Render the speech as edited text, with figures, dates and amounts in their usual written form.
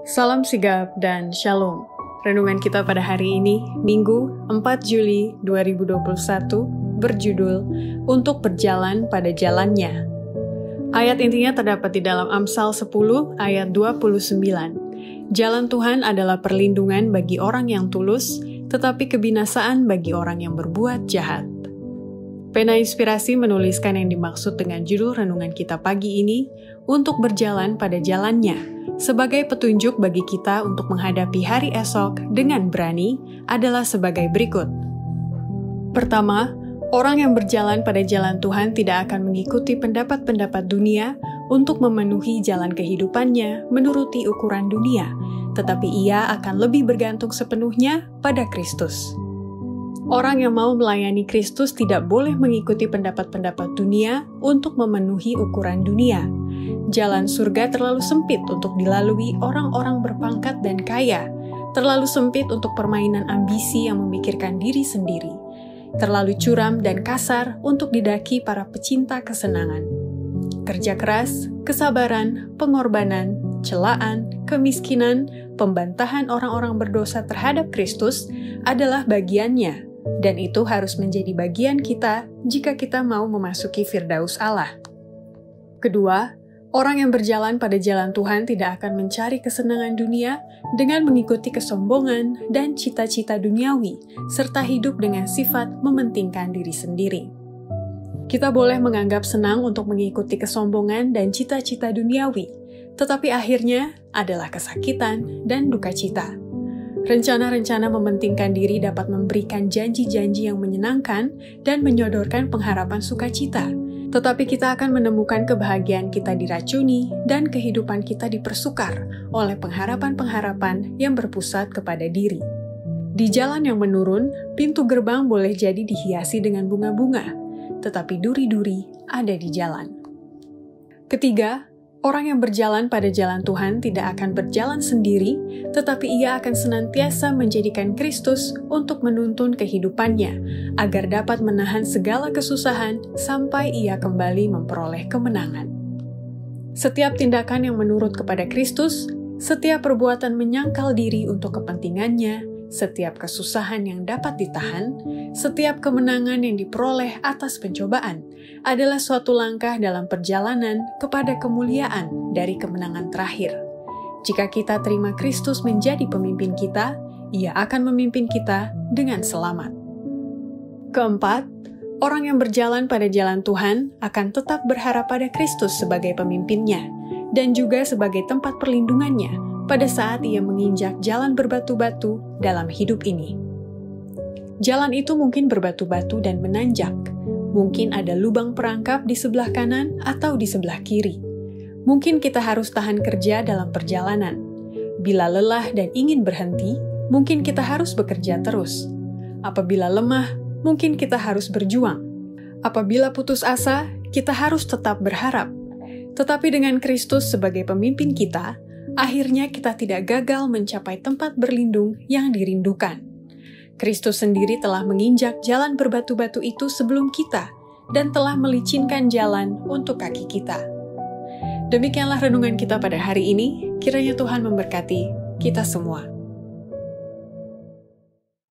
Salam sigap dan shalom. Renungan kita pada hari ini, Minggu 4 Juli 2021, berjudul Untuk Berjalan pada Jalannya. Ayat intinya terdapat di dalam Amsal 10 ayat 29. Jalan Tuhan adalah perlindungan bagi orang yang tulus, tetapi kebinasaan bagi orang yang berbuat jahat. Pena Inspirasi menuliskan yang dimaksud dengan judul renungan kita pagi ini, untuk berjalan pada jalannya, sebagai petunjuk bagi kita untuk menghadapi hari esok dengan berani adalah sebagai berikut. Pertama, orang yang berjalan pada jalan Tuhan tidak akan mengikuti pendapat-pendapat dunia untuk memenuhi jalan kehidupannya menuruti ukuran dunia, tetapi ia akan lebih bergantung sepenuhnya pada Kristus. Orang yang mau melayani Kristus tidak boleh mengikuti pendapat-pendapat dunia untuk memenuhi ukuran dunia. Jalan surga terlalu sempit untuk dilalui orang-orang berpangkat dan kaya, terlalu sempit untuk permainan ambisi yang memikirkan diri sendiri, terlalu curam dan kasar untuk didaki para pecinta kesenangan. Kerja keras, kesabaran, pengorbanan, celaan, kemiskinan, pembantahan orang-orang berdosa terhadap Kristus adalah bagiannya, dan itu harus menjadi bagian kita jika kita mau memasuki Firdaus Allah. Kedua, orang yang berjalan pada jalan Tuhan tidak akan mencari kesenangan dunia dengan mengikuti kesombongan dan cita-cita duniawi, serta hidup dengan sifat mementingkan diri sendiri. Kita boleh menganggap senang untuk mengikuti kesombongan dan cita-cita duniawi, tetapi akhirnya adalah kesakitan dan duka cita. Rencana-rencana mementingkan diri dapat memberikan janji-janji yang menyenangkan dan menyodorkan pengharapan sukacita, tetapi kita akan menemukan kebahagiaan kita diracuni dan kehidupan kita dipersukar oleh pengharapan-pengharapan yang berpusat kepada diri. Di jalan yang menurun, pintu gerbang boleh jadi dihiasi dengan bunga-bunga, tetapi duri-duri ada di jalan. Ketiga, orang yang berjalan pada jalan Tuhan tidak akan berjalan sendiri, tetapi ia akan senantiasa menjadikan Kristus untuk menuntun kehidupannya, agar dapat menahan segala kesusahan sampai ia kembali memperoleh kemenangan. Setiap tindakan yang menurut kepada Kristus, setiap perbuatan menyangkal diri untuk kepentingannya, setiap kesusahan yang dapat ditahan, setiap kemenangan yang diperoleh atas pencobaan, adalah suatu langkah dalam perjalanan kepada kemuliaan dari kemenangan terakhir. Jika kita terima Kristus menjadi pemimpin kita, Ia akan memimpin kita dengan selamat. Keempat, orang yang berjalan pada jalan Tuhan akan tetap berharap pada Kristus sebagai pemimpinnya, dan juga sebagai tempat perlindungannya pada saat ia menginjak jalan berbatu-batu dalam hidup ini. Jalan itu mungkin berbatu-batu dan menanjak. Mungkin ada lubang perangkap di sebelah kanan atau di sebelah kiri. Mungkin kita harus tahan kerja dalam perjalanan. Bila lelah dan ingin berhenti, mungkin kita harus bekerja terus. Apabila lemah, mungkin kita harus berjuang. Apabila putus asa, kita harus tetap berharap. Tetapi dengan Kristus sebagai pemimpin kita, akhirnya kita tidak gagal mencapai tempat berlindung yang dirindukan. Kristus sendiri telah menginjak jalan berbatu-batu itu sebelum kita dan telah melicinkan jalan untuk kaki kita. Demikianlah renungan kita pada hari ini. Kiranya Tuhan memberkati kita semua.